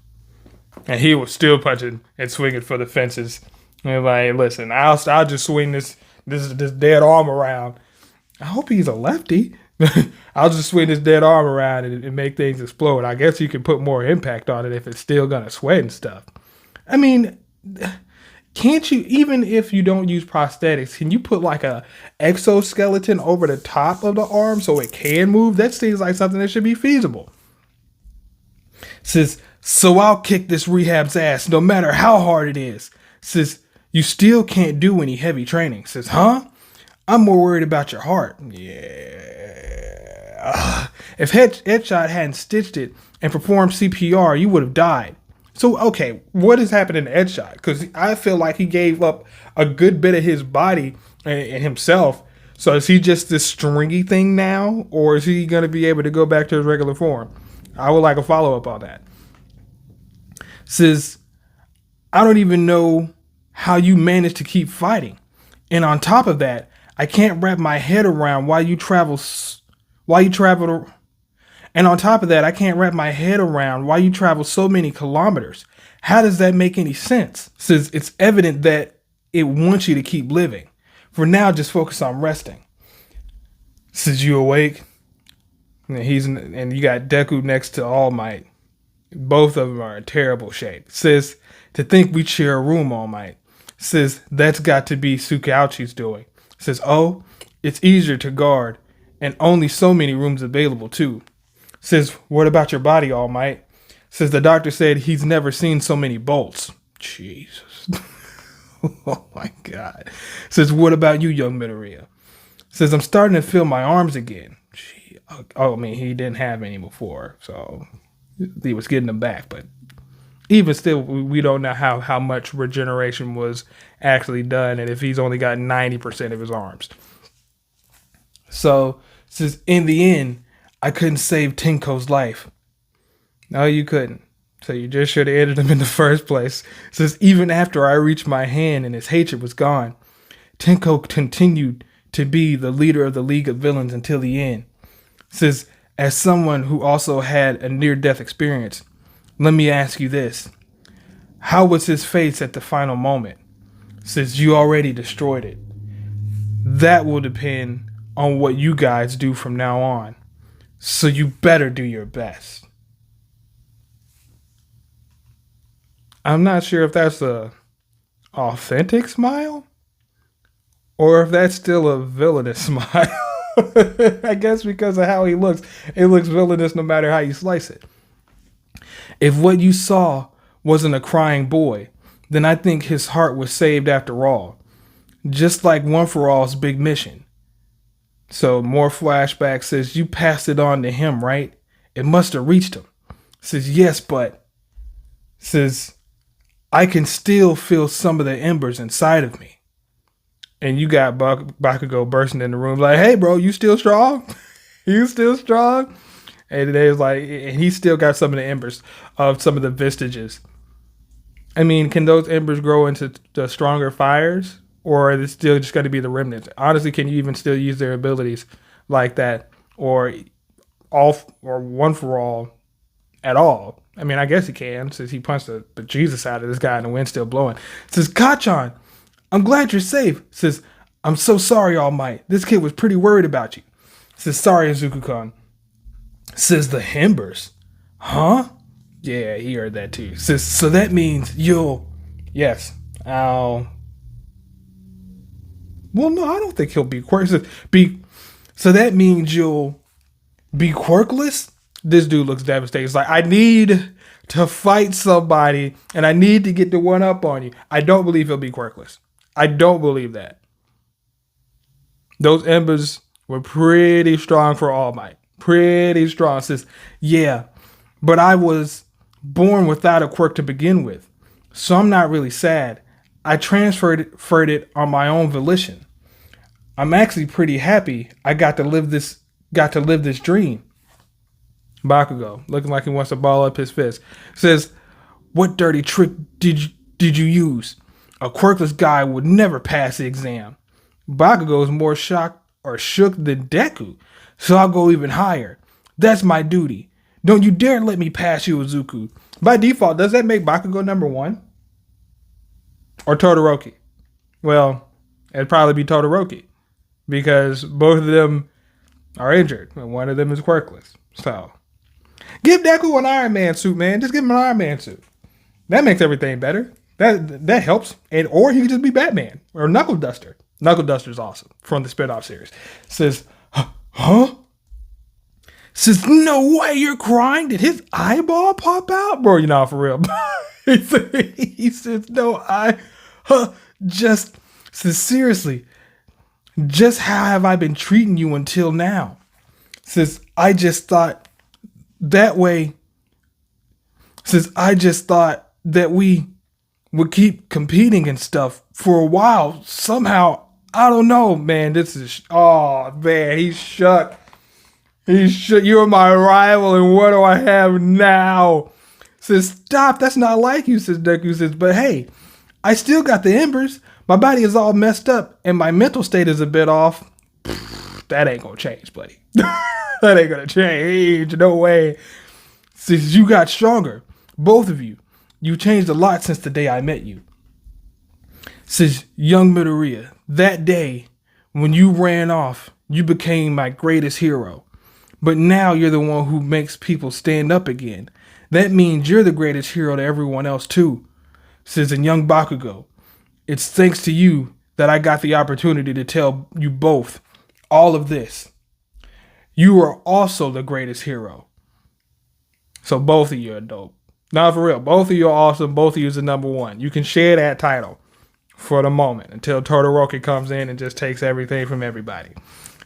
S1: And he was still punching and swinging for the fences. And like, listen, I'll just swing this dead arm around. I hope he's a lefty. I'll just swing this dead arm around and make things explode. I guess you can put more impact on it if it's still gonna sweat and stuff. I mean, can't you, even if you don't use prosthetics, can you put like a exoskeleton over the top of the arm so it can move? That seems like something that should be feasible. It says, so I'll kick this rehab's ass no matter how hard it is. It says, you still can't do any heavy training. It says, huh? I'm more worried about your heart. Yeah. If Headshot hadn't stitched it and performed CPR, you would have died. So, okay, what is happening to Headshot? Because I feel like he gave up a good bit of his body and himself. So is he just this stringy thing now? Or is he going to be able to go back to his regular form? I would like a follow-up on that. Says, I don't even know how you managed to keep fighting. And on top of that, I can't wrap my head around why you travel. And on top of that, I can't wrap my head around why you travel so many kilometers. How does that make any sense? Says it's evident that it wants you to keep living. For now, just focus on resting. Says you awake. And you got Deku next to All Might. Both of them are in terrible shape. Says to think we'd share a room, All Might. Says that's got to be Tsukauchi's doing. Says, oh, it's easier to guard and only so many rooms available too. Says, what about your body, All Might? Says the doctor said he's never seen so many bolts. Jesus. Oh my God. Says, what about you, young Midoriya? Says, I'm starting to feel my arms again. I mean, he didn't have any before, so he was getting them back. But even still, we don't know how much regeneration was actually done and if he's only got 90% of his arms. So, says, in the end, I couldn't save Tenko's life. No, you couldn't. So you just should have ended him in the first place. Says, even after I reached my hand and his hatred was gone, Tenko continued to be the leader of the League of Villains until the end. Says, as someone who also had a near-death experience, let me ask you this. How was his face at the final moment? Says, you already destroyed it. That will depend on what you guys do from now on. So you better do your best. I'm not sure if that's a authentic smile or if that's still a villainous smile. I guess because of how he looks, it looks villainous no matter how you slice it. If what you saw wasn't a crying boy, then I think his heart was saved after all. Just like One For All's big mission. So more flashback. Says, you passed it on to him, right? It must have reached him. Says, yes, but says, I can still feel some of the embers inside of me. And you got Bakugo bursting in the room like, hey, bro, you still strong? You still strong? And they was like, and he still got some of the embers of some of the vestiges. I mean, can those embers grow into the stronger fires? Or is it still just going to be the remnants? Honestly, can you even still use their abilities like that? Or One For All at all. I mean, I guess he can, since he punched the Jesus out of this guy and the wind's still blowing. Says, Kacchan, I'm glad you're safe. Says, I'm so sorry, All Might. This kid was pretty worried about you. Says, sorry, Izuku-kun. Says, the Himbers. Huh? Yeah, he heard that too. Says, so that means you'll... Yes, I'll... Well, no, I don't think he'll be quirkless. So that means you'll be quirkless? This dude looks devastated. He's like, I need to fight somebody, and I need to get the one up on you. I don't believe he'll be quirkless. I don't believe that. Those embers were pretty strong for All Might. Pretty strong. Says, yeah, but I was born without a quirk to begin with, so I'm not really sad. I transferred it on my own volition. I'm actually pretty happy I got to live this dream. Bakugo, looking like he wants to ball up his fist, says, what dirty trick did you use? A quirkless guy would never pass the exam. Bakugo is more shocked or shook than Deku, so I'll go even higher. That's my duty. Don't you dare let me pass you, Izuku. By default, does that make Bakugo number 1? Or Todoroki? Well, it'd probably be Todoroki, because both of them are injured, and one of them is quirkless. So, give Deku an Iron Man suit, man. Just give him an Iron Man suit. That makes everything better. That helps. Or he could just be Batman or Knuckle Duster. Knuckle Duster's awesome from the spinoff series. Says, huh? Says, no way you're crying. Did his eyeball pop out? Bro, for real. he says, no, just, says, seriously, just how have I been treating you until now? Says, I just thought that way. Says, I just thought that we would keep competing and stuff for a while. Somehow, I don't know, man. Oh, man, he's shook. He's shook. You're my rival, and what do I have now? Says, stop. That's not like you, says Deku. Says, but hey, I still got the embers. My body is all messed up, and my mental state is a bit off. That ain't gonna change, buddy. That ain't gonna change. No way. Says, you got stronger. Both of you. You changed a lot since the day I met you. Says, young Midoriya, that day when you ran off, you became my greatest hero. But now you're the one who makes people stand up again. That means you're the greatest hero to everyone else too. Says, in young Bakugo, it's thanks to you that I got the opportunity to tell you both all of this. You are also the greatest hero. So both of you are dope. Now, for real, both of you are awesome. Both of you is the number 1. You can share that title for the moment until Todoroki comes in and just takes everything from everybody.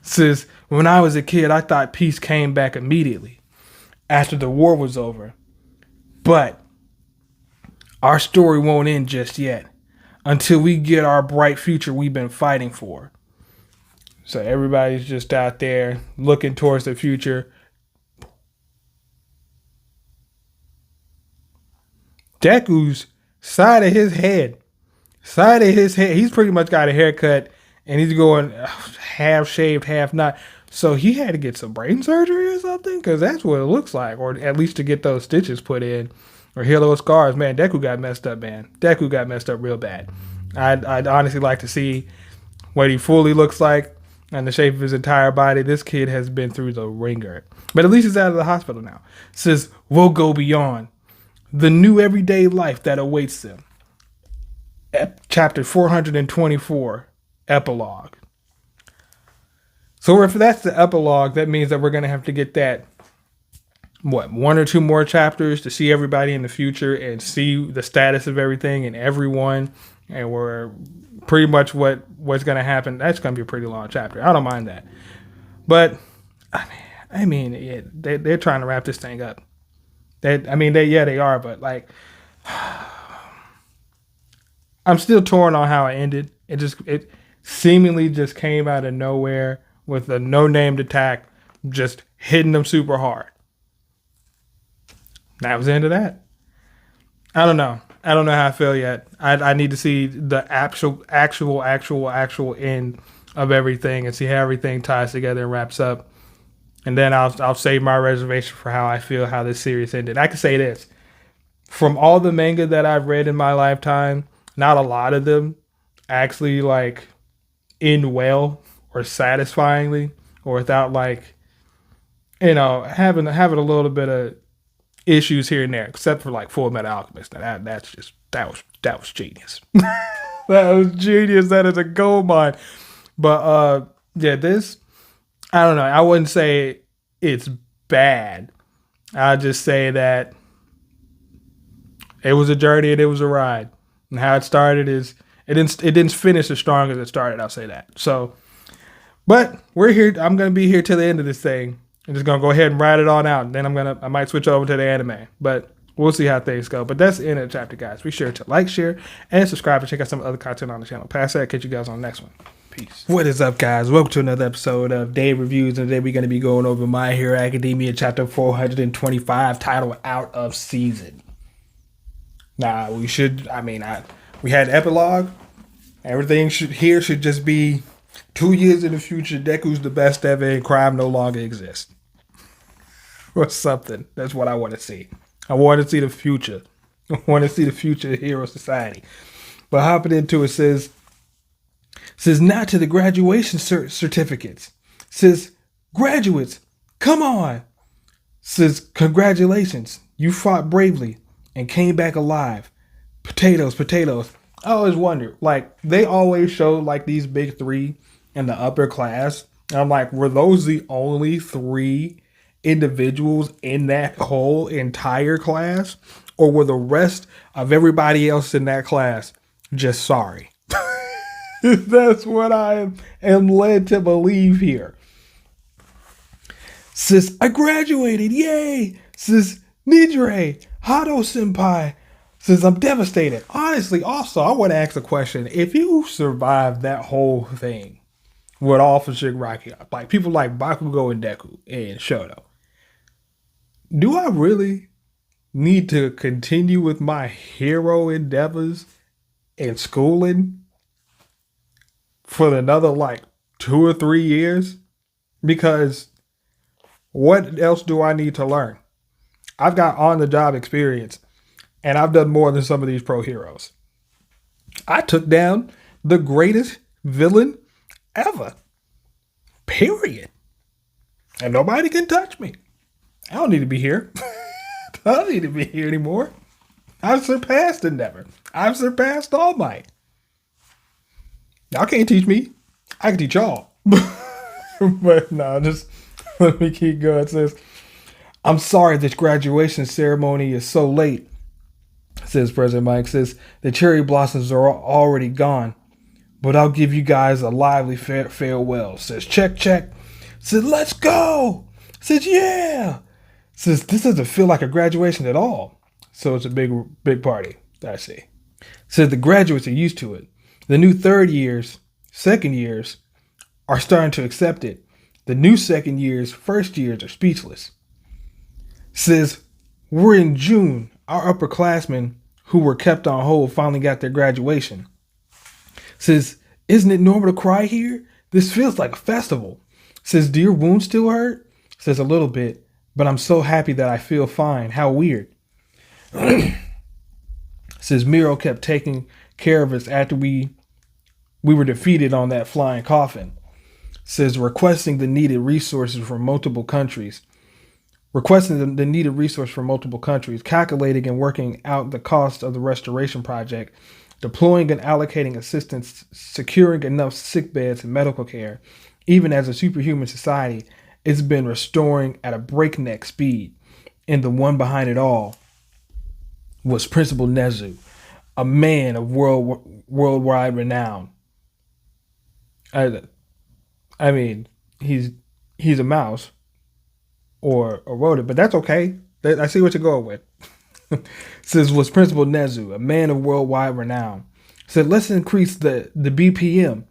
S1: Says, when I was a kid, I thought peace came back immediately after the war was over. But our story won't end just yet until we get our bright future we've been fighting for. So everybody's just out there looking towards the future. Deku's side of his head, he's pretty much got a haircut and he's going half shaved, half not. So he had to get some brain surgery or something, because that's what it looks like, or at least to get those stitches put in or heal those scars. Man, Deku got messed up, man. Deku got messed up real bad. I'd honestly like to see what he fully looks like and the shape of his entire body. This kid has been through the ringer, but at least he's out of the hospital now. Says, we'll go beyond the new everyday life that awaits them. Chapter 424, Epilogue. So if that's the epilogue, that means that we're going to have to get that, 1 or 2 more chapters to see everybody in the future and see the status of everything and everyone. And we're pretty much what's going to happen. That's going to be a pretty long chapter. I don't mind that. But, they're trying to wrap this thing up. They are, but like, I'm still torn on how it ended. It seemingly just came out of nowhere with a no-named attack, just hitting them super hard. That was the end of that. I don't know how I feel yet. I need to see the actual end of everything and see how everything ties together and wraps up. and then I'll save my reservation for how I feel how this series ended. I can say this: from all the manga that I've read in my lifetime, not a lot of them actually like end well or satisfyingly or without like having a little bit of issues here and there, except for like Full Metal Alchemist. That was genius. That was genius. That is a gold mine. But this, I don't know. I wouldn't say it's bad. I'll just say that it was a journey and it was a ride. And how it started is it didn't finish as strong as it started. I'll say that. So, but we're here. I'm gonna be here till the end of this thing. I'm just gonna go ahead and ride it on out. And then I might switch over to the anime. But we'll see how things go. But that's the end of the chapter, guys. Be sure to like, share, and subscribe and check out some other content on the channel. Past that, catch you guys on the next one. Peace. What is up, guys? Welcome to another episode of Dave Reviews. And today we're going to be going over My Hero Academia chapter 425, titled Out of Season. Now, we had epilogue. Everything should just be 2 years in the future. Deku's the best ever and crime no longer exists. Or something. That's what I want to see. I want to see the future. I want to see the future of Hero Society. But hopping into it says now to the graduation certificates. Says, graduates, come on. Says, congratulations. You fought bravely and came back alive. Potatoes. I always wonder, like, they always show like these big three in the upper class. And I'm like, were those the only three individuals in that whole entire class, or were the rest of everybody else in that class just sorry? That's what I am led to believe here. Says, I graduated, yay! Says, Nidre, Hado senpai. Says, I'm devastated. Honestly, also, I want to ask a question. If you survived that whole thing with all for Shigaraki, like people like Bakugo and Deku and Shoto, do I really need to continue with my hero endeavors and schooling for another like 2 or 3 years? Because what else do I need to learn? I've got on-the-job experience, and I've done more than some of these pro heroes. I took down the greatest villain ever. Period. And nobody can touch me. I don't need to be here. I don't need to be here anymore. I've surpassed Endeavor. I've surpassed All Might. Y'all can't teach me. I can teach y'all. But no, just let me keep going. It says, I'm sorry this graduation ceremony is so late. Says President Mike. Says, the cherry blossoms are already gone, but I'll give you guys a lively farewell. Says, check. Says, let's go. Says, yeah. Says, this doesn't feel like a graduation at all. So it's a big party. I see. Says, the graduates are used to it. The new third years, second years are starting to accept it. The new second years, first years are speechless. Says, we're in June. Our upperclassmen who were kept on hold finally got their graduation. Says, isn't it normal to cry here? This feels like a festival. Says, do your wounds still hurt? Says, a little bit. But I'm so happy that I feel fine. How weird. Says Miro kept taking care of us after we were defeated on that flying coffin. Says requesting the needed resources from multiple countries. Calculating and working out the cost of the restoration project, deploying and allocating assistance, securing enough sick beds and medical care. Even as a superhuman society, it's been restoring at a breakneck speed. And the one behind it all was Principal Nezu, a man of worldwide renown. I mean, he's a mouse or a rodent, but that's okay. I see what you're going with. Says, was Principal Nezu, a man of worldwide renown. Said, let's increase the BPM.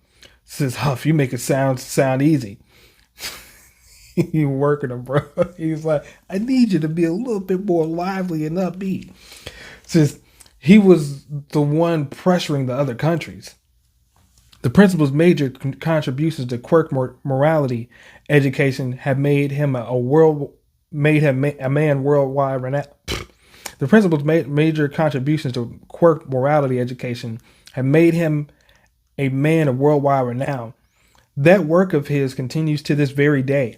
S1: Says, Huff, you make it sound easy. He working him, bro. He's like, I need you to be a little bit more lively and upbeat. Says he was the one pressuring the other countries. The principal's major contributions to quirk morality education have made him a man worldwide renowned. The principal's major contributions to quirk morality education have made him a man of worldwide renown. That work of his continues to this very day.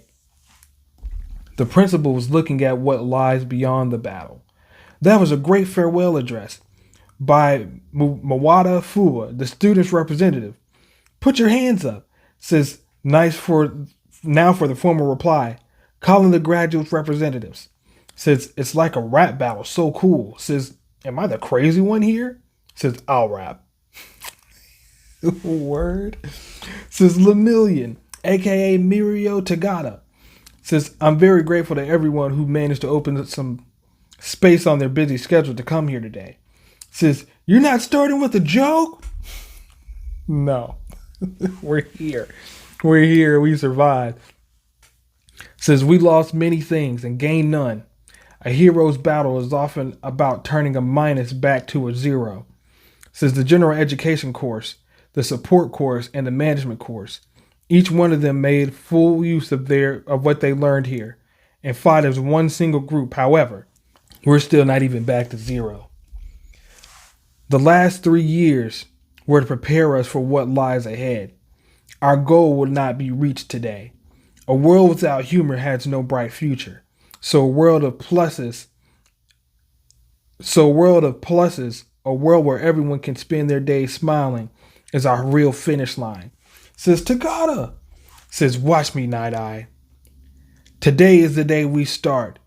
S1: The principal was looking at what lies beyond the battle. That was a great farewell address by Mawada Fua, the student's representative. Put your hands up, says nice for the formal reply, calling the graduates representatives. Says it's like a rap battle, so cool. Says, am I the crazy one here? Says, I'll rap. Word. Says Lemillion, aka Mirio Tagada. Says, I'm very grateful to everyone who managed to open some space on their busy schedule to come here today. Says, you're not starting with a joke? No. We're here. We're here. We survived. Says, we lost many things and gained none. A hero's battle is often about turning a minus back to a zero. Says the general education course, the support course, and the management course. Each one of them made full use of what they learned here and fought as one single group. However, we're still not even back to zero. The last 3 years were to prepare us for what lies ahead. Our goal will not be reached today. A world without humor has no bright future. So a world of pluses, a world where everyone can spend their days smiling is our real finish line. Says Takada. Says, watch me, Night Eye. Today is the day we start.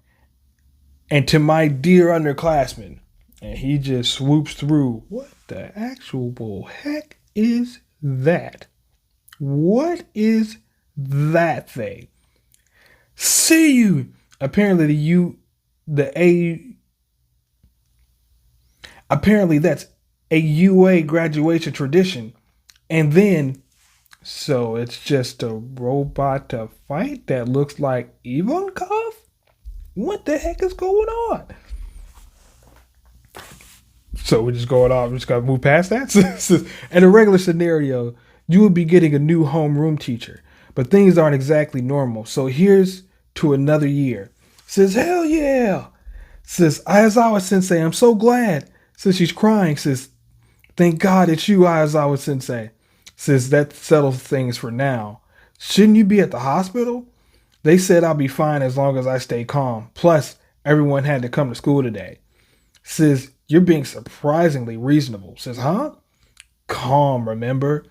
S1: And to my dear underclassmen, and he just swoops through. What the actual heck is that? What is that thing? See you. Apparently that's a UA graduation tradition. And then, so it's just a robot to fight that looks like Ivankov? What the heck is going on? So we're just going off. We're just going to move past that. In a regular scenario, you would be getting a new homeroom teacher. But things aren't exactly normal. So here's to another year. Says, hell yeah. Says, Ayazawa Sensei, I'm so glad. Says, she's crying. Says, thank God it's you, Ayazawa Sensei. Says, that settles things for now. Shouldn't you be at the hospital? They said I'll be fine as long as I stay calm. Plus, everyone had to come to school today. Says, you're being surprisingly reasonable. Says, huh? Calm, remember?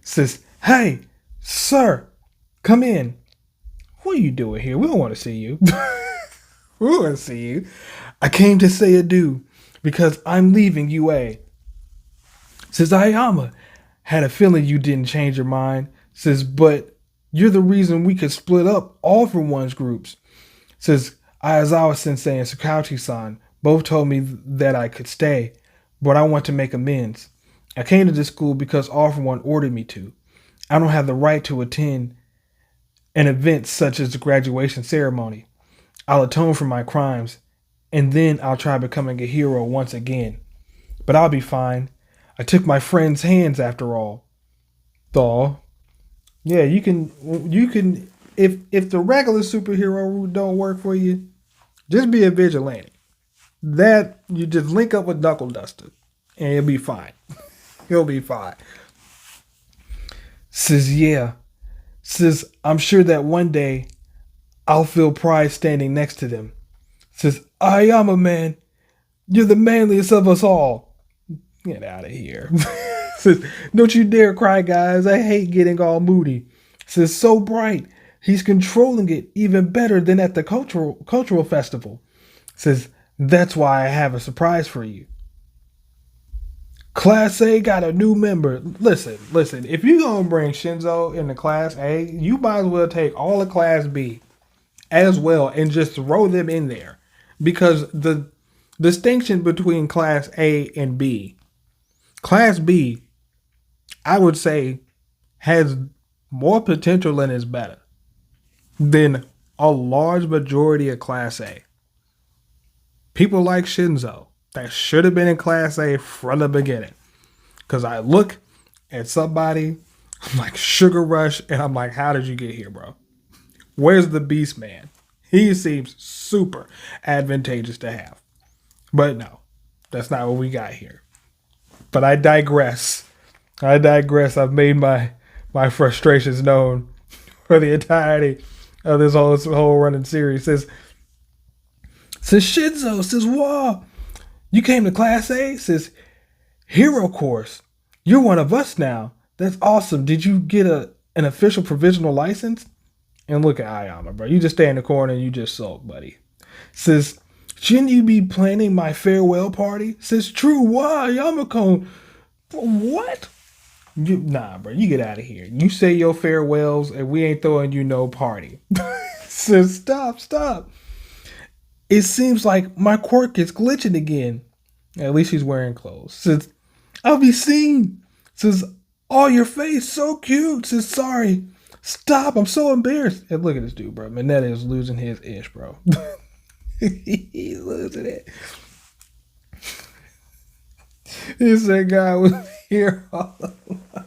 S1: Says, hey, sir, come in. What are you doing here? We don't want to see you. We don't want to see you. I came to say adieu because I'm leaving UA. Says, Ayama, had a feeling you didn't change your mind. Says, but you're the reason we could split up all for one's groups. Says, Ayazawa Sensei and Sakauchi-san both told me that I could stay, but I want to make amends. I came to this school because All for One ordered me to. I don't have the right to attend an event such as the graduation ceremony. I'll atone for my crimes, and then I'll try becoming a hero once again. But I'll be fine. I took my friend's hands after all. Thaw. Yeah, you can if the regular superhero route don't work for you, just be a vigilante. That you just link up with Knuckle Duster and you'll be fine. You'll be fine. Says, yeah. Says, I'm sure that one day I'll feel pride standing next to them. Says, Ayama, man, you're the manliest of us all. Get out of here. Says, don't you dare cry, guys. I hate getting all moody. Says, so bright. He's controlling it even better than at the cultural festival. Says, that's why I have a surprise for you. Class A got a new member. Listen. If you're going to bring Shinzo into Class A, you might as well take all of Class B as well and just throw them in there. Because the distinction between Class A and B, Class B, I would say, has more potential and is better than a large majority of Class A. People like Shinzo that should have been in Class A from the beginning. Because I look at somebody I'm like, Sugar Rush. And I'm like, how did you get here, bro? Where's the Beast Man? He seems super advantageous to have. But no, that's not what we got here. But I digress. I've made my frustrations known for the entirety of this whole running series. Says Shinzo, says Wah, you came to Class A? Says Hero Course. You're one of us now. That's awesome. Did you get an official provisional license? And look at Ayama, bro. You just stay in the corner and you just sulk, buddy. Says, shouldn't you be planning my farewell party? Says, true, why, Yamako? What? Nah, bro, you get out of here. You say your farewells and we ain't throwing you no party. Says, stop. It seems like my quirk is glitching again. At least he's wearing clothes. Says, I'll be seen. Says, oh, your face, so cute. Says, sorry. Stop, I'm so embarrassed. And look at this dude, bro. Mineta is losing his ish, bro. He's losing it. He said God was here all along.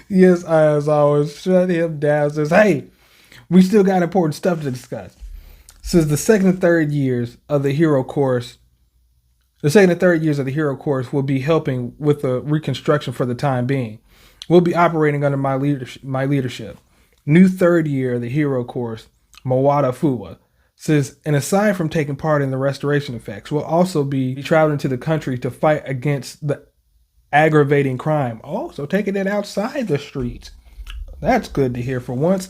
S1: Yes, as always, shut him down. Says, hey, we still got important stuff to discuss. Says the second and third years of the hero course will be helping with the reconstruction for the time being. We'll be operating under my leadership. New third year of the hero course, Mawada Fuwa, says, and aside from taking part in the restoration effects, we'll also be traveling to the country to fight against the aggravating crime. Oh, so taking it outside the streets. That's good to hear for once.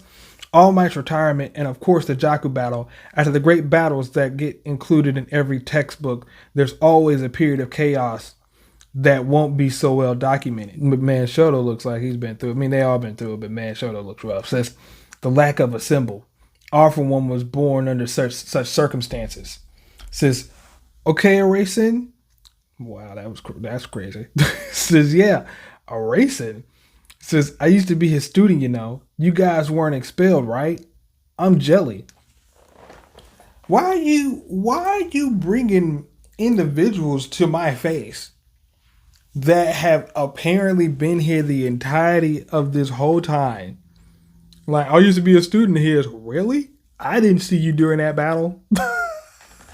S1: All Might's retirement, and of course the Jaku battle. After the great battles that get included in every textbook, there's always a period of chaos that won't be so well documented. Man, Shoto looks like he's been through it. I mean, they all been through it, but man, Shoto looks rough. Says, the lack of a symbol. I, for one, was born under such circumstances. Says, okay, erasing. Wow, that's crazy. Says, yeah, erasing. Says, I used to be his student, you know. You guys weren't expelled, right? I'm jelly. Why are you bringing individuals to my face that have apparently been here the entirety of this whole time? Like, I used to be a student here. Really? I didn't see you during that battle.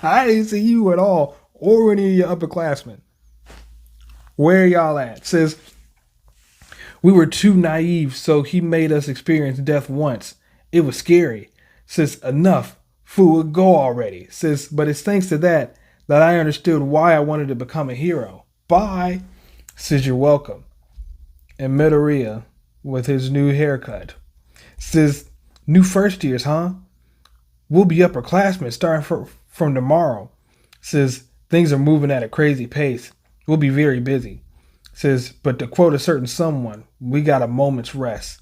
S1: I didn't see you at all, or any of your upperclassmen. Where y'all at? Says, we were too naive, so he made us experience death once. It was scary. Says, enough. Fool, go already. Says, but it's thanks to that I understood why I wanted to become a hero. Bye. Says, you're welcome. And Midoriya with his new haircut. Says, new first years, huh? We'll be upperclassmen starting from tomorrow. Says, things are moving at a crazy pace. We'll be very busy. Says, but to quote a certain someone, we got a moment's rest.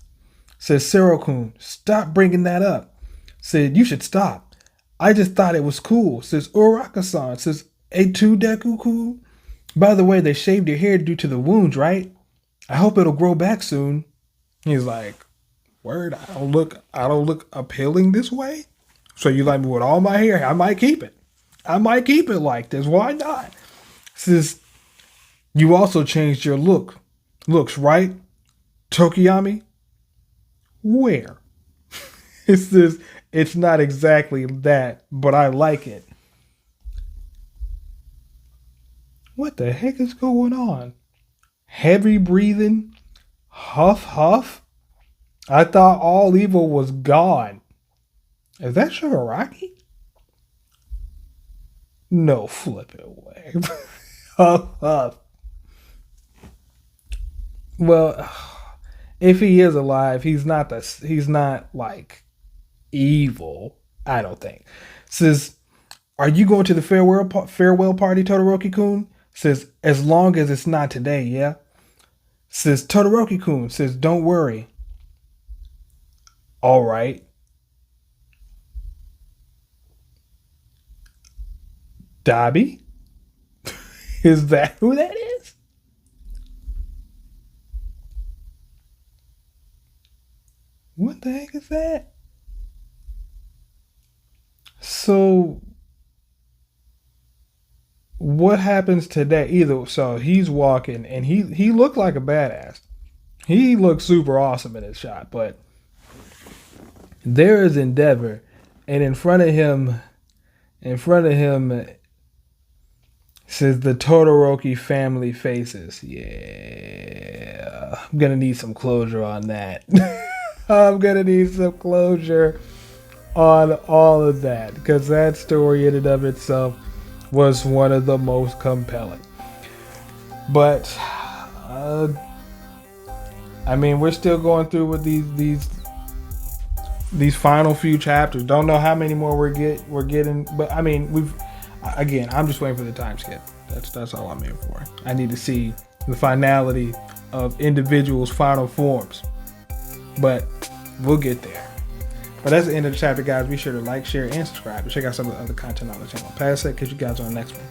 S1: Says, Sero-kun, stop bringing that up. Said, you should stop. I just thought it was cool. Says, Uraraka-san. Says, A2 Deku-kun. By the way, they shaved your hair due to the wounds, right? I hope it'll grow back soon. He's like, word, I don't look appealing this way. So you like me with all my hair? I might keep it. Like this. Why not? Says, you also changed your looks, right? Tokiyami? Where? It says, it's not exactly that, but I like it. What the heck is going on? Heavy breathing? Huff? I thought all evil was gone. Is that Shigaraki? No flipping way. Huff. Well, if he is alive, he's not like evil, I don't think. Says, are you going to the farewell party, Todoroki-kun? Says, as long as it's not today, yeah? Says, Todoroki-kun. Says, don't worry. All right. Dabi? Is that who that is? What the heck is that? So, what happens today? So he's walking and he looked like a badass. He looks super awesome in his shot, but there is Endeavor, and in front of him says the Todoroki family faces. Yeah, I'm gonna need some closure on that. I'm gonna need some closure on all of that, because that story in and of itself was one of the most compelling. But I mean, we're still going through with these final few chapters. Don't know how many more we're getting, but I mean, I'm just waiting for the time skip. That's all I'm here for. I need to see the finality of individuals' final forms, but we'll get there. But that's the end of the chapter, guys. Be sure to like, share, and subscribe, and check out some of the other content on the channel. Pass that, catch you guys on the next one.